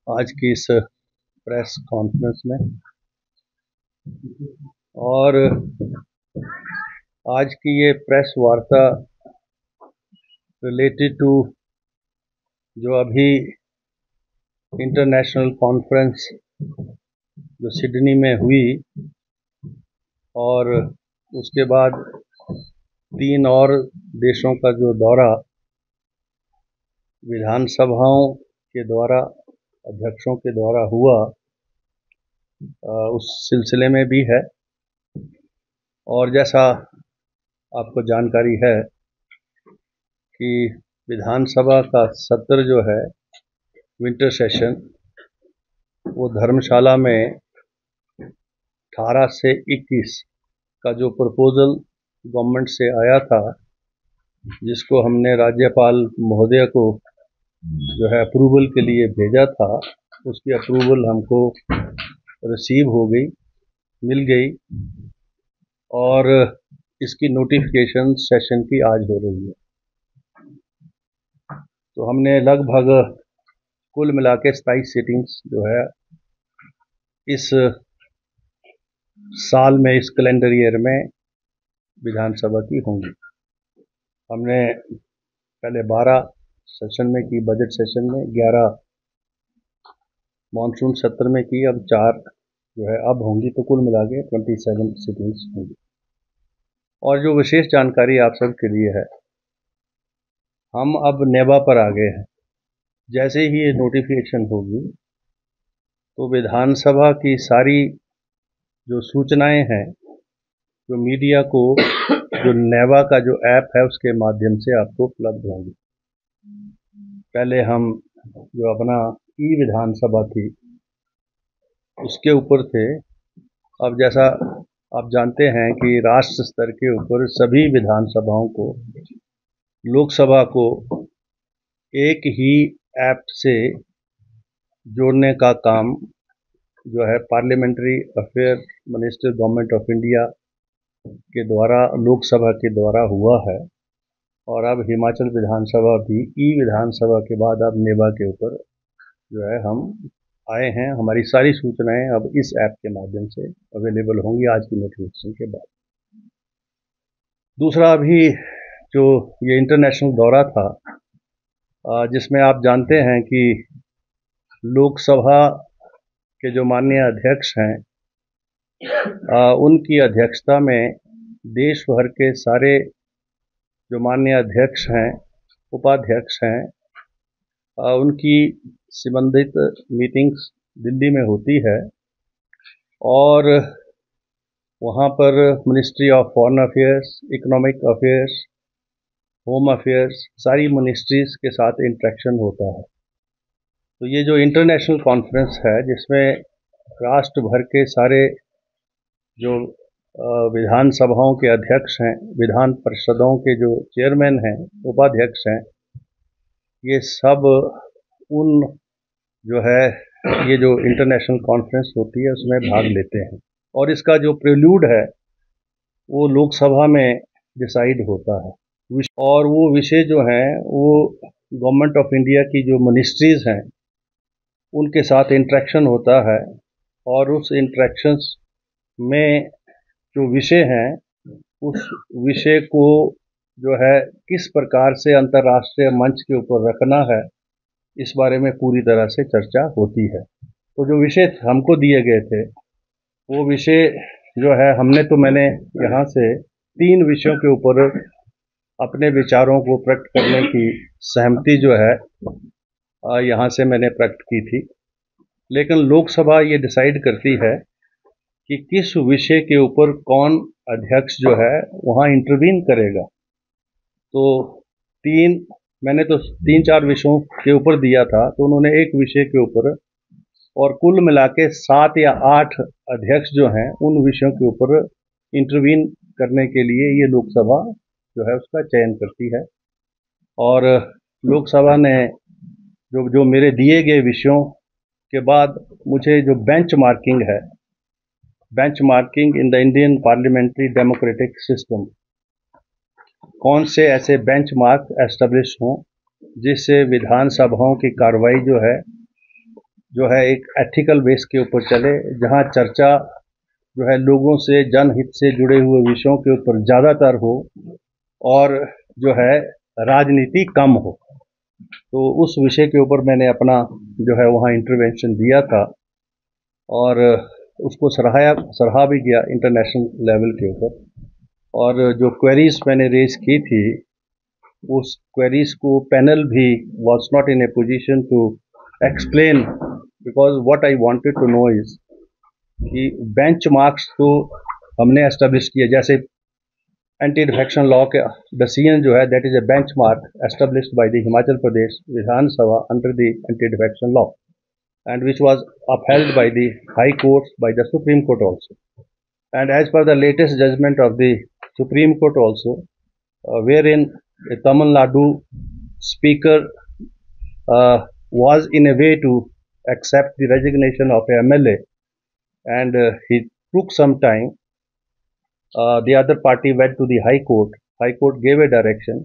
आज की इस प्रेस कॉन्फ्रेंस में। और आज की ये प्रेस वार्ता रिलेटेड टू जो अभी इंटरनेशनल कॉन्फ्रेंस जो सिडनी में हुई और उसके बाद 3 और देशों का जो दौरा विधानसभाओं के द्वारा अध्यक्षों के द्वारा हुआ, उस सिलसिले में भी है। और जैसा आपको जानकारी है कि विधानसभा का सत्र जो है विंटर सेशन, वो धर्मशाला में 18 से 21 का जो प्रपोजल गवर्नमेंट से आया था, जिसको हमने राज्यपाल महोदय को जो है अप्रूवल के लिए भेजा था, उसकी अप्रूवल हमको रिसीव हो गई, मिल गई। और इसकी नोटिफिकेशन सेशन की आज हो रही है। तो हमने लगभग कुल मिला के 27 सीटिंग्स जो है इस साल में, इस कैलेंडर ईयर में विधानसभा की होंगी। हमने पहले 12 सेशन में की, बजट सेशन में 11 मॉनसून सत्र में की, अब 4 जो है अब होंगी। तो कुल मिला के 27 सीटिंग्स होंगी। और जो विशेष जानकारी आप सब के लिए है, हम अब नेबा पर आ गए हैं। जैसे ही ये नोटिफिकेशन होगी तो विधानसभा की सारी जो सूचनाएं हैं जो मीडिया को जो नेवा का जो ऐप है उसके माध्यम से आपको उपलब्ध होंगी। पहले हम जो अपना ई विधानसभा थी उसके ऊपर थे। अब जैसा आप जानते हैं कि राष्ट्र स्तर के ऊपर सभी विधानसभाओं को, लोकसभा को एक ही ऐप से जोड़ने का काम जो है parliamentary affair minister government of India के द्वारा, लोकसभा के द्वारा हुआ है। और अब हिमाचल विधानसभा भी ई विधानसभा के बाद अब नेबा के ऊपर जो है हम आए हैं। हमारी सारी सूचनाएं अब इस ऐप के माध्यम से अवेलेबल होंगी आज की नोटिफिकेशन के बाद। दूसरा, अभी जो ये इंटरनेशनल दौरा था, जिसमें आप जानते हैं कि लोकसभा के जो माननीय अध्यक्ष हैं, उनकी अध्यक्षता में देश भर के सारे जो माननीय अध्यक्ष हैं, उपाध्यक्ष हैं, उनकी संबंधित मीटिंग्स दिल्ली में होती है। और वहाँ पर ministry of foreign affairs, economic affairs, home affairs, सारी मिनिस्ट्रीज के साथ इंटरेक्शन होता है। तो ये जो इंटरनेशनल कॉन्फ्रेंस है, जिसमें राष्ट्र भर के सारे जो विधानसभाओं के अध्यक्ष हैं, विधान परिषदों के जो चेयरमैन हैं, उपाध्यक्ष हैं, ये सब उन जो है ये जो इंटरनेशनल कॉन्फ्रेंस होती है उसमें भाग लेते हैं। और इसका जो प्रेल्यूड है वो लोकसभा में डिसाइड होता है। और वो विषय जो हैं वो गवर्नमेंट ऑफ इंडिया की जो मिनिस्ट्रीज हैं उनके साथ इंटरेक्शन होता है। और उस इंटरेक्शंस में जो विषय हैं, उस विषय को जो है किस प्रकार से अंतर्राष्ट्रीय मंच के ऊपर रखना है, इस बारे में पूरी तरह से चर्चा होती है। तो जो विषय हमको दिए गए थे, वो विषय जो है मैंने यहाँ से 3 विषयों के ऊपर अपने विचारों को प्रकट करने की सहमति जो है यहाँ से मैंने प्रकट की थी। लेकिन लोकसभा ये डिसाइड करती है कि किस विषय के ऊपर कौन अध्यक्ष जो है वहाँ इंटरवीन करेगा। तो मैंने तो 3-4 विषयों के ऊपर दिया था, तो उन्होंने एक विषय के ऊपर, और कुल मिला के 7 या 8 अध्यक्ष जो हैं उन विषयों के ऊपर इंटरवीन करने के लिए ये लोकसभा जो है उसका चयन करती है। और लोकसभा ने जो मेरे दिए गए विषयों के बाद मुझे जो बेंचमार्किंग है, benchmarking in the Indian parliamentary democratic system, कौन से ऐसे बेंचमार्क एस्टेब्लिश हों जिससे विधानसभाओं की कार्रवाई जो है जो है एक एथिकल बेस के ऊपर चले, जहां चर्चा जो है लोगों से जनहित से जुड़े हुए विषयों के ऊपर ज़्यादातर हो और जो है राजनीति कम हो। तो उस विषय के ऊपर मैंने अपना जो है वहाँ इंटरवेंशन दिया था और उसको सराहा भी गया इंटरनेशनल लेवल के ऊपर। और जो क्वेरीज मैंने रेज की थी, उस क्वेरीज को पैनल भी was not in a position to explain, because what I wanted to know is कि बेंचमार्क्स तो हमने एस्टेब्लिश किया, जैसे एंटी डिफेक्शन लॉ के डिसीजन जो है that is a benchmark established by the Himachal Pradesh Vidhan Sabha under the anti defection law and which was upheld by the High Court, by the Supreme Court also. And as per the latest judgment of the Supreme Court also, wherein a Tamil Nadu speaker was in a way to accept the resignation of a MLA, and he took some time. The other party went to the High Court. High Court gave a direction.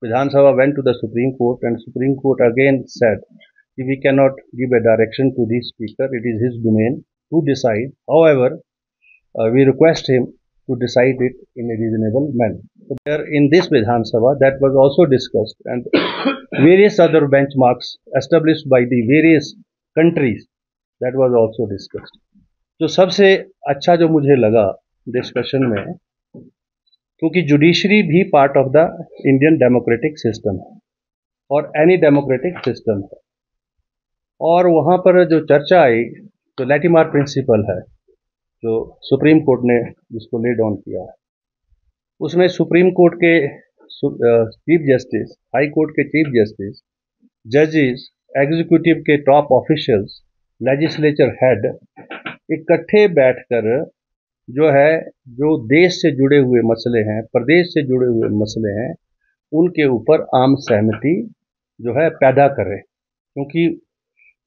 Vidhan Sabha went to the Supreme Court, and Supreme Court again said, we cannot give a direction to the speaker, it is his domain to decide. However, we request him to decide it in a reasonable manner. So there in this Vidhan Sabha that was also discussed, and various other benchmarks established by the various countries that was also discussed. तो सबसे अच्छा जो मुझे लगा discussion में, क्योंकि judiciary भी part of the Indian democratic system है और एनी डेमोक्रेटिक सिस्टम है, और वहाँ पर जो चर्चा आई तो लैटिमार प्रिंसिपल है जो सुप्रीम कोर्ट ने जिसको ले डाउन किया है, उसमें सुप्रीम कोर्ट के चीफ जस्टिस, हाई कोर्ट के चीफ जस्टिस, जजेस, एग्जीक्यूटिव के टॉप ऑफिशियल्स, लेजिस्लेचर हेड इकट्ठे बैठकर जो है जो देश से जुड़े हुए मसले हैं, प्रदेश से जुड़े हुए मसले हैं, उनके ऊपर आम सहमति जो है पैदा करें, क्योंकि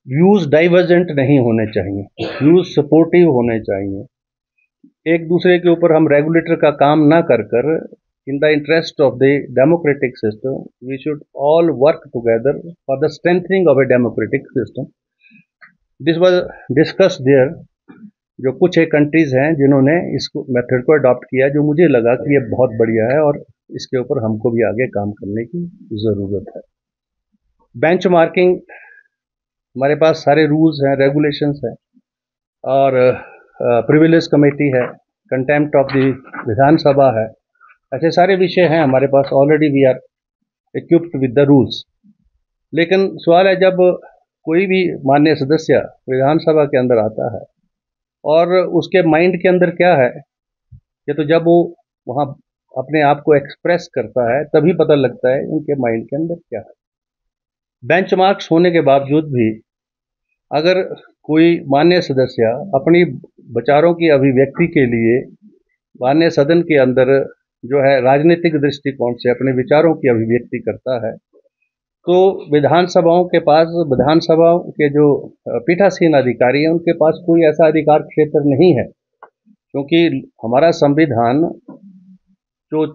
व्यूज डाइवर्जेंट नहीं होने चाहिए, व्यूज सपोर्टिव होने चाहिए। एक दूसरे के ऊपर हम रेगुलेटर का काम ना कर कर in the interest of the democratic system we should all work together for the strengthening of a democratic system. This was discussed there. जो कुछ एक कंट्रीज हैं जिन्होंने इसको मेथड को अडॉप्ट किया, जो मुझे लगा कि ये बहुत बढ़िया है और इसके ऊपर हमको भी आगे काम करने की ज़रूरत है। बेंचमार्किंग, हमारे पास सारे रूल्स हैं, रेगुलेशंस हैं, और प्रिविलेज कमेटी है, कंटेम्प्ट ऑफ द विधानसभा है, ऐसे सारे विषय हैं हमारे पास। Already we are equipped with the rules. लेकिन सवाल है, जब कोई भी माननीय सदस्य विधानसभा के अंदर आता है और उसके माइंड के अंदर क्या है, ये तो जब वो वहाँ अपने आप को एक्सप्रेस करता है तभी पता लगता है उनके माइंड के अंदर क्या है। बेंचमार्क्स होने के बावजूद भी अगर कोई माननीय सदस्य अपनी विचारों की अभिव्यक्ति के लिए माननीय सदन के अंदर जो है राजनीतिक दृष्टिकोण से अपने विचारों की अभिव्यक्ति करता है, तो विधानसभाओं के पास, विधानसभाओं के जो पीठासीन अधिकारी हैं उनके पास कोई ऐसा अधिकार क्षेत्र नहीं है, क्योंकि हमारा संविधान जो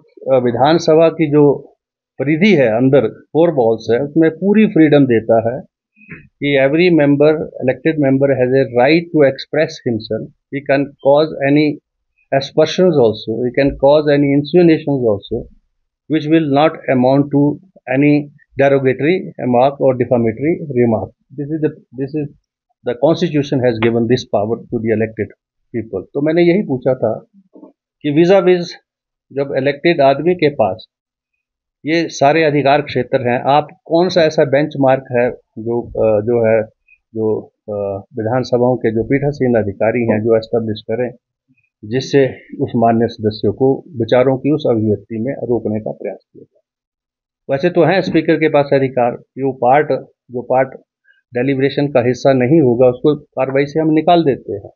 विधानसभा की जो परिधि है अंदर 4 वॉल्स है, उसमें पूरी फ्रीडम देता है कि every member, elected member has a right to express himself, he can cause any aspersions also, he can cause any insinuations also which will not amount to any derogatory remark or defamatory remark. This is the constitution has given this power to the elected people. तो मैंने यही पूछा था कि visa Vij जब elected आदमी के पास ये सारे अधिकार क्षेत्र हैं, आप कौन सा ऐसा बेंचमार्क है जो विधानसभाओं के जो पीठासीन अधिकारी हैं जो एस्टेब्लिश करें, जिससे उस मान्य सदस्यों को विचारों की उस अभिव्यक्ति में रोकने का प्रयास किया जाए। वैसे तो है स्पीकर के पास अधिकार, जो पार्ट डेलिब्रेशन का हिस्सा नहीं होगा उसको कार्रवाई से हम निकाल देते हैं,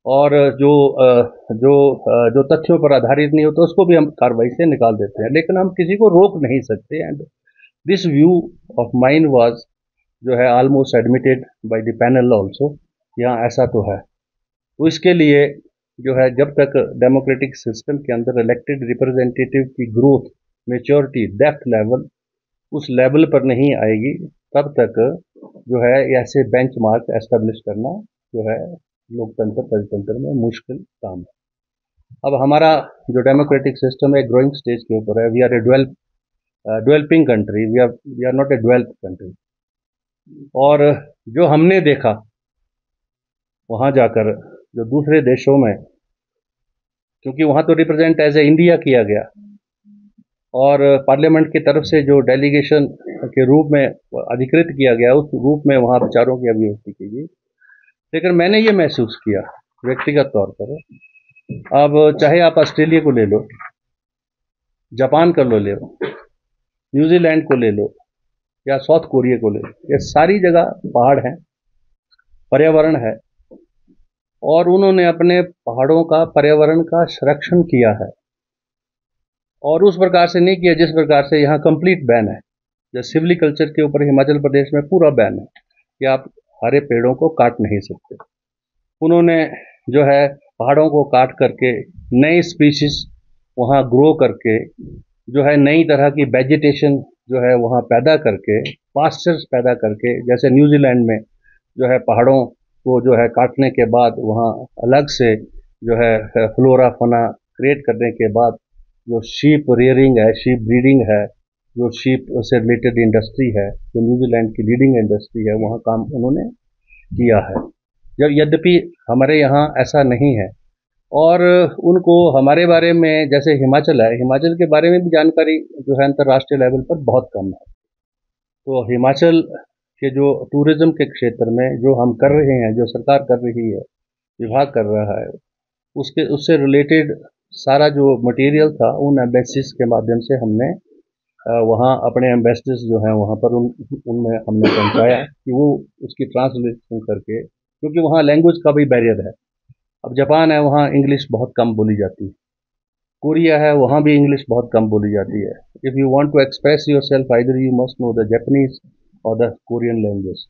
और जो तथ्यों पर आधारित नहीं होता उसको भी हम कार्रवाई से निकाल देते हैं, लेकिन हम किसी को रोक नहीं सकते। And this view of mine was जो है almost admitted by the panel also, यहाँ ऐसा तो है। तो इसके लिए जो है जब तक डेमोक्रेटिक सिस्टम के अंदर इलेक्टेड रिप्रेजेंटेटिव की ग्रोथ, मैच्योरिटी, डेप्थ लेवल उस लेवल पर नहीं आएगी, तब तक जो है ऐसे बेंचमार्क एस्टेब्लिश करना जो है लोकतंत्र परितंत्र में मुश्किल काम है। अब हमारा जो डेमोक्रेटिक सिस्टम है ग्रोइंग स्टेज के ऊपर है। We are a developing country, we are not a developed country. और जो हमने देखा वहां जाकर जो दूसरे देशों में, क्योंकि वहां तो रिप्रेजेंट एज ए इंडिया किया गया और पार्लियामेंट की तरफ से जो डेलीगेशन के रूप में अधिकृत किया गया उस रूप में वहां विचारों की अभिव्यक्ति की गई। लेकिन मैंने ये महसूस किया व्यक्तिगत तौर पर, अब चाहे आप ऑस्ट्रेलिया को ले लो, जापान को ले लो, न्यूजीलैंड को ले लो या साउथ कोरिया को ले लो, ये सारी जगह पहाड़ हैं, पर्यावरण है और उन्होंने अपने पहाड़ों का पर्यावरण का संरक्षण किया है और उस प्रकार से नहीं किया जिस प्रकार से यहाँ कंप्लीट बैन है। जैसे सिल्वीकल्चर के ऊपर हिमाचल प्रदेश में पूरा बैन है कि आप हरे पेड़ों को काट नहीं सकते। उन्होंने जो है पहाड़ों को काट करके नई स्पीशीज वहाँ ग्रो करके जो है नई तरह की वेजिटेशन जो है वहाँ पैदा करके पास्चर्स पैदा करके, जैसे न्यूजीलैंड में जो है पहाड़ों को जो है काटने के बाद वहाँ अलग से जो है फ्लोरा फौना क्रिएट करने के बाद जो शीप रियरिंग है, शीप ब्रीडिंग है, जो शीप से रिलेटेड इंडस्ट्री है, जो न्यूजीलैंड की लीडिंग इंडस्ट्री है, वहाँ काम उन्होंने किया है। यद्यपि हमारे यहाँ ऐसा नहीं है और उनको हमारे बारे में, जैसे हिमाचल है, हिमाचल के बारे में भी जानकारी जो है अंतर्राष्ट्रीय लेवल पर बहुत कम है। तो हिमाचल के जो टूरिज्म के क्षेत्र में जो हम कर रहे हैं, जो सरकार कर रही है, विभाग कर रहा है, उससे रिलेटेड सारा जो मटेरियल था उन एम्बेसीज के माध्यम से हमने वहाँ अपने एम्बेसडर्स जो हैं वहाँ पर उनमें हमने पहुँचाया कि वो उसकी ट्रांसलेशन करके, क्योंकि वहाँ लैंग्वेज का भी बैरियर है। अब जापान है, वहाँ इंग्लिश बहुत कम बोली जाती है। कोरिया है, वहाँ भी इंग्लिश बहुत कम बोली जाती है। If you want to express yourself either you must know the Japanese और the Korean language,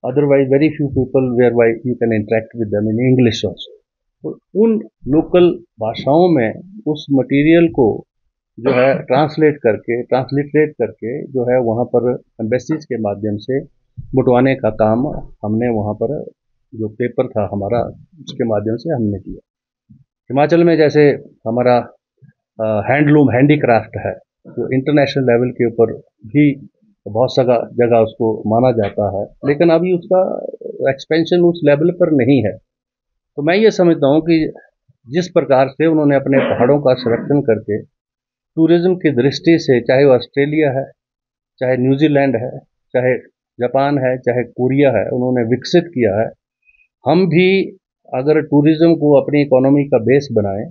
otherwise very few people where why you can interact with them in English also. तो उन लोकल भाषाओं में उस मटेरियल को जो है transliterate करके जो है वहाँ पर एम्बेसीज के माध्यम से बंटवाने का काम हमने वहाँ पर जो पेपर था हमारा उसके माध्यम से हमने किया। हिमाचल में जैसे हमारा हैंडलूम हैंडीक्राफ्ट है, जो इंटरनेशनल लेवल के ऊपर भी बहुत सा जगह उसको माना जाता है, लेकिन अभी उसका एक्सपेंशन उस लेवल पर नहीं है। तो मैं ये समझता हूँ कि जिस प्रकार से उन्होंने अपने पहाड़ों का संरक्षण करके टूरिज्म की दृष्टि से, चाहे वो ऑस्ट्रेलिया है, चाहे न्यूजीलैंड है, चाहे जापान है, चाहे कोरिया है, उन्होंने विकसित किया है। हम भी अगर टूरिज्म को अपनी इकोनॉमी का बेस बनाएं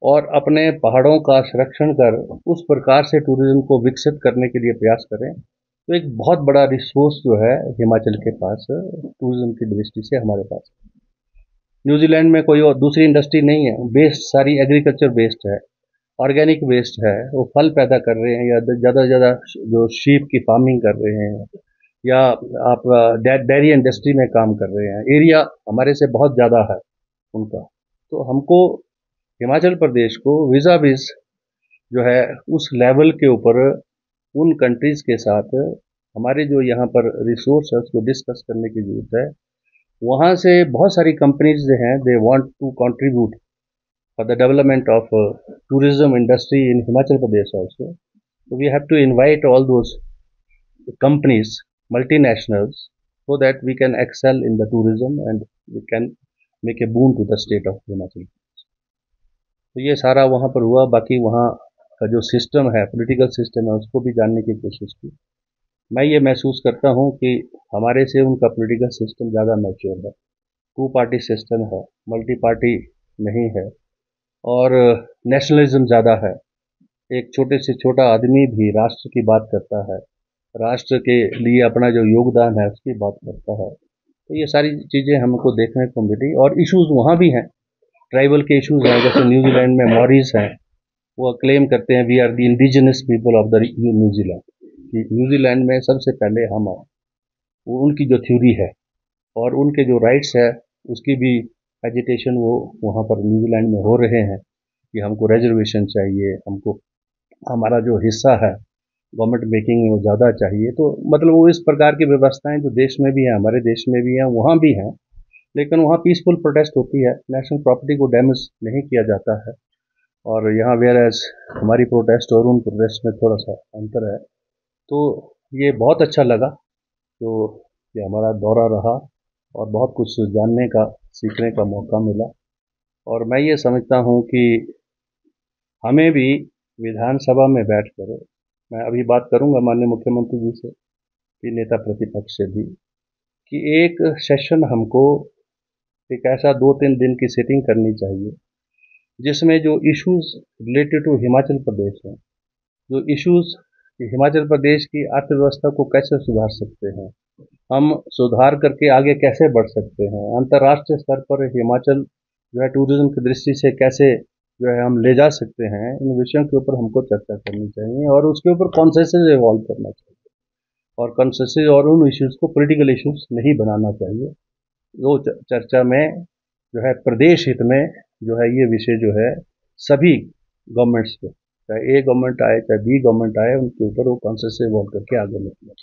और अपने पहाड़ों का संरक्षण कर उस प्रकार से टूरिज्म को विकसित करने के लिए प्रयास करें, तो एक बहुत बड़ा रिसोर्स जो है हिमाचल के पास टूरिज्म की दृष्टि से हमारे पास। न्यूजीलैंड में कोई और दूसरी इंडस्ट्री नहीं है, बेस्ड सारी एग्रीकल्चर बेस्ड है, ऑर्गेनिक वेस्ट है, वो फल पैदा कर रहे हैं या ज़्यादा से ज़्यादा जो शीप की फार्मिंग कर रहे हैं या आप डेयरी इंडस्ट्री में काम कर रहे हैं। एरिया हमारे से बहुत ज़्यादा है उनका। तो हमको हिमाचल प्रदेश को विज़ा विज़ जो है उस लेवल के ऊपर उन कंट्रीज़ के साथ हमारे जो यहाँ पर रिसोर्स है उसको डिस्कस करने की ज़रूरत है। वहाँ से बहुत सारी कंपनीज जो हैं they want to contribute for the development of tourism industry in Himachal Pradesh also. So we have to invite all those companies, multinationals, so that we can excel in the tourism and we can make a boon to the state of Himachal Pradesh. तो ये सारा वहाँ पर हुआ। बाकी वहाँ का जो सिस्टम है, पॉलिटिकल सिस्टम है, उसको भी जानने की कोशिश की। मैं ये महसूस करता हूँ कि हमारे से उनका पॉलिटिकल सिस्टम ज़्यादा मैच्योर है, टू पार्टी सिस्टम है, मल्टी पार्टी नहीं है और नेशनलिज्म ज़्यादा है। एक छोटे से छोटा आदमी भी राष्ट्र की बात करता है, राष्ट्र के लिए अपना जो योगदान है उसकी बात करता है। तो ये सारी चीज़ें हमको देखने को मिली और इश्यूज वहाँ भी हैं, ट्राइबल के इश्यूज हैं। जैसे न्यूजीलैंड में मॉरीज हैं, वो क्लेम करते हैं we are the indigenous people of the New Zealand, कि न्यूजीलैंड में सबसे पहले हम आए। वो उनकी जो थ्योरी है और उनके जो राइट्स है उसकी भी एजिटेशन वो वहाँ पर न्यूजीलैंड में हो रहे हैं कि हमको रिजर्वेशन चाहिए, हमको हमारा जो हिस्सा है गवर्नमेंट मेकिंग में वो ज़्यादा चाहिए, तो मतलब वो इस प्रकार की व्यवस्थाएं जो देश में भी हैं, हमारे देश में भी हैं, वहाँ भी हैं, लेकिन वहाँ पीसफुल प्रोटेस्ट होती है, नेशनल प्रॉपर्टी को डैमेज नहीं किया जाता है। और यहाँ वेयर एज हमारी प्रोटेस्ट और उन प्रोटेस्ट में थोड़ा सा अंतर है। तो ये बहुत अच्छा लगा, तो ये हमारा दौरा रहा और बहुत कुछ जानने का, सीखने का मौका मिला। और मैं ये समझता हूँ कि हमें भी विधानसभा में बैठकर, मैं अभी बात करूंगा माननीय मुख्यमंत्री जी से, कि नेता प्रतिपक्ष से भी, कि एक सेशन हमको एक ऐसा 2-3 दिन की सेटिंग करनी चाहिए जिसमें जो issues related to Himachal Pradesh हैं, जो इश्यूज हिमाचल प्रदेश की अर्थव्यवस्था को कैसे सुधार सकते हैं, हम सुधार करके आगे कैसे बढ़ सकते हैं, अंतर्राष्ट्रीय स्तर पर हिमाचल जो है टूरिज्म की दृष्टि से कैसे जो है हम ले जा सकते हैं, इन विषयों के ऊपर हमको चर्चा करनी चाहिए और उसके ऊपर कॉन्सेंसस इवॉल्व करना चाहिए और कॉन्सेंसस और उन इश्यूज को पॉलिटिकल इश्यूज नहीं बनाना चाहिए। वो चर्चा में जो है प्रदेश हित में जो है ये विषय जो है सभी गवर्नमेंट्स पे, चाहे ए गवर्नमेंट आए चाहे बी गवर्नमेंट आए, उनके ऊपर वो कॉन्सेंसस इवॉल्व करके आगे निकले।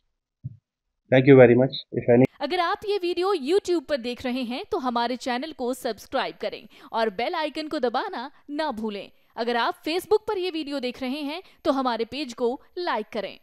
Thank you very much. If any अगर आप ये वीडियो YouTube पर देख रहे हैं तो हमारे चैनल को सब्सक्राइब करें और बेल आइकन को दबाना ना भूलें। अगर आप Facebook पर ये वीडियो देख रहे हैं तो हमारे पेज को लाइक करें।